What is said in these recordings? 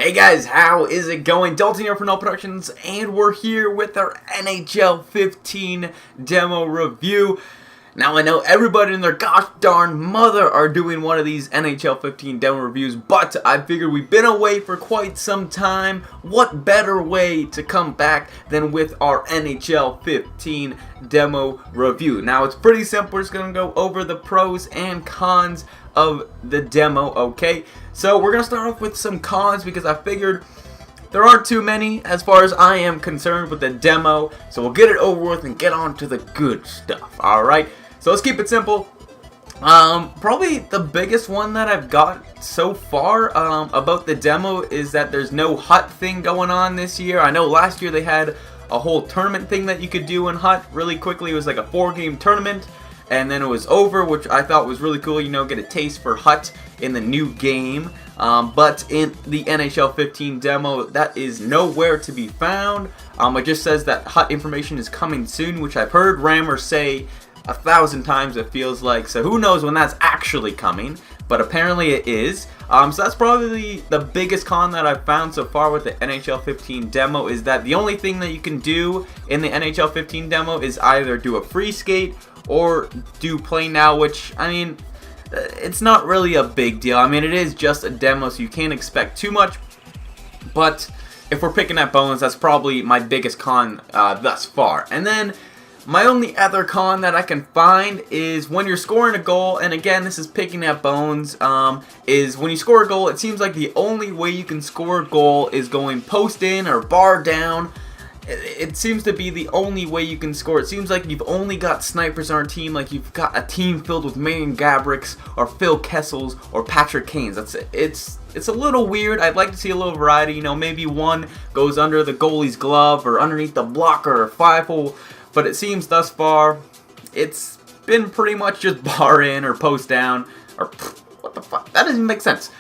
Hey guys, how is it going? Dalton here for No Productions, and we're here with our NHL 15 demo review. Now I know everybody and their gosh darn mother are doing one of these NHL 15 demo reviews, but I figured we've been away for quite some time. What better way to come back than with our NHL 15 demo review? Now it's pretty simple. We're just going to go over the pros and cons of the demo, okay? So we're going to start off with some cons because I figured there aren't too many as far as I am concerned with the demo. So we'll get it over with and get on to the good stuff, alright? So let's keep it simple. Probably the biggest one that I've got so far about the demo is that there's no hut thing going on this year. I know last year they had a whole tournament thing that you could do in hut really quickly. It was like a 4-game tournament, and then it was over, which I thought was really cool. You know, get a taste for hut in the new game. But in the NHL 15 demo, that is nowhere to be found. It just says that hut information is coming soon, which I've heard Rammer say 1,000 times, it feels like. So who knows when that's actually coming, but apparently it is. So that's probably the biggest con that I've found so far with the NHL 15 demo, is that the only thing that you can do in the NHL 15 demo is either do a free skate or do play now, which, I mean, it's not really a big deal. I mean, it is just a demo, so you can't expect too much. But if we're picking at bones, that's probably my biggest con thus far. And then my only other con that I can find is when you're scoring a goal, and again, this is picking at bones, is when you score a goal, it seems like the only way you can score a goal is going post in or bar down. It seems to be the only way you can score. It seems like you've only got snipers on our team, like you've got a team filled with Marian Gabricks or Phil Kessels or Patrick Kanes. That's it. It's a little weird. I'd like to see a little variety. You know, maybe one goes under the goalie's glove or underneath the blocker or 5-hole. But it seems thus far, it's been pretty much just bar in or post down, or what the fuck? That doesn't make sense.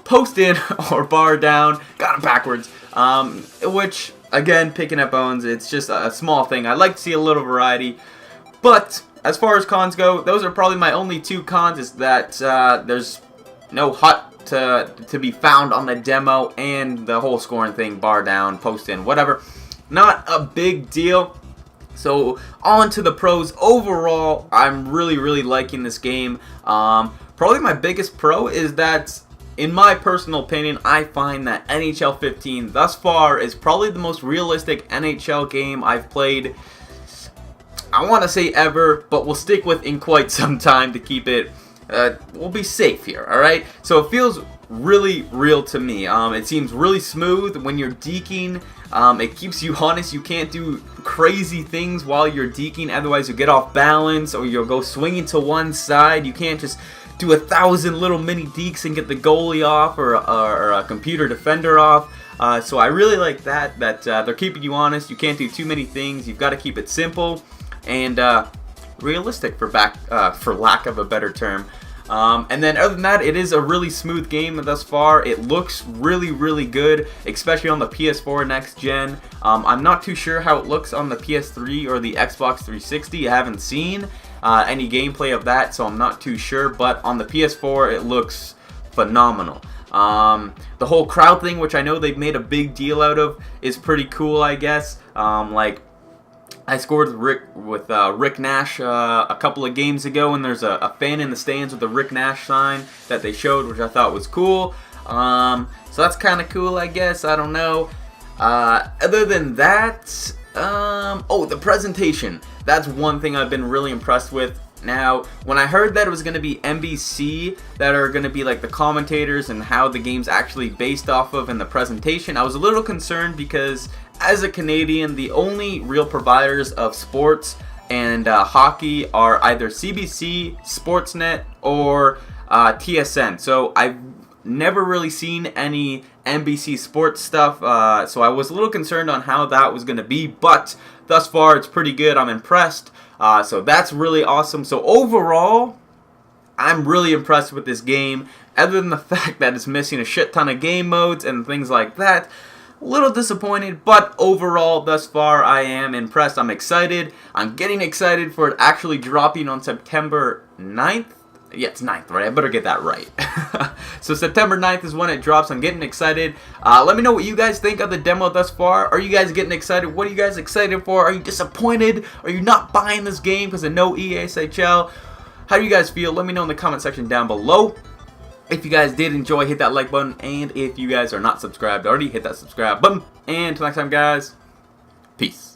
Post in or bar down. Got it backwards. Which, again, picking at bones, it's just a small thing. I'd like to see a little variety. But as far as cons go, those are probably my only two cons, is that there's no hut to be found on the demo, and the whole scoring thing, bar down, post in, whatever. Not a big deal. So on to the pros. Overall, I'm really liking this game. Probably my biggest pro is that, in my personal opinion, I find that NHL 15 thus far is probably the most realistic NHL game I've played, I want to say ever, but we'll stick with in quite some time to keep it, we'll be safe here, alright? So it feels really real to me. It seems really smooth when you're deking. It keeps you honest. You can't do crazy things while you're deking, otherwise you'll get off balance or you'll go swinging to one side. You can't just do 1,000 little mini dekes and get the goalie off or a computer defender off. So I really like that they're keeping you honest. You can't do too many things. You've got to keep it simple and realistic, for lack of a better term. And then other than that, it is a really smooth game thus far. It looks really good, especially on the PS4 next gen. I'm not too sure how it looks on the PS3 or the Xbox 360. I haven't seen any gameplay of that, so I'm not too sure. But on the PS4, it looks phenomenal. The whole crowd thing, which I know they've made a big deal out of, is pretty cool, I guess. Like, I scored with Rick Nash a couple of games ago, and there's a fan in the stands with the Rick Nash sign that they showed, which I thought was cool. So that's kind of cool, I guess. I don't know. Other than that, oh, the presentation. That's one thing I've been really impressed with. Now, when I heard that it was going to be NBC that are going to be like the commentators and how the game's actually based off of in the presentation, I was a little concerned because, as a Canadian, the only real providers of sports and hockey are either CBC, Sportsnet, or TSN. So I've never really seen any NBC sports stuff, so I was a little concerned on how that was going to be, but thus far it's pretty good. I'm impressed. So that's really awesome. So overall, I'm really impressed with this game, other than the fact that it's missing a shit ton of game modes and things like that. A little disappointed, but overall, thus far, I am impressed. I'm excited. I'm getting excited for it actually dropping on September 9th, Yeah, it's 9th, right? I better get that right. So September 9th is when it drops. I'm getting excited. Let me know what you guys think of the demo thus far. Are you guys getting excited? What are you guys excited for? Are you disappointed? Are you not buying this game because of no EASHL? How do you guys feel? Let me know in the comment section down below. If you guys did enjoy, hit that like button. And if you guys are not subscribed already, hit that subscribe button. And until next time, guys, peace.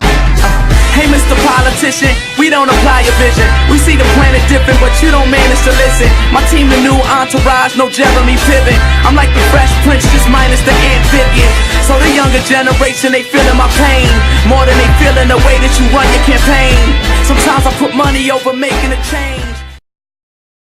Hey, Mr. Politician, we don't apply your vision. We see the planet different, but you don't manage to listen. My team, the new entourage, no Jeremy Piven. I'm like the Fresh Prince, just minus the amphibian. So the younger generation, they feeling my pain more than they feeling the way that you run your campaign. Sometimes I put money over making a change.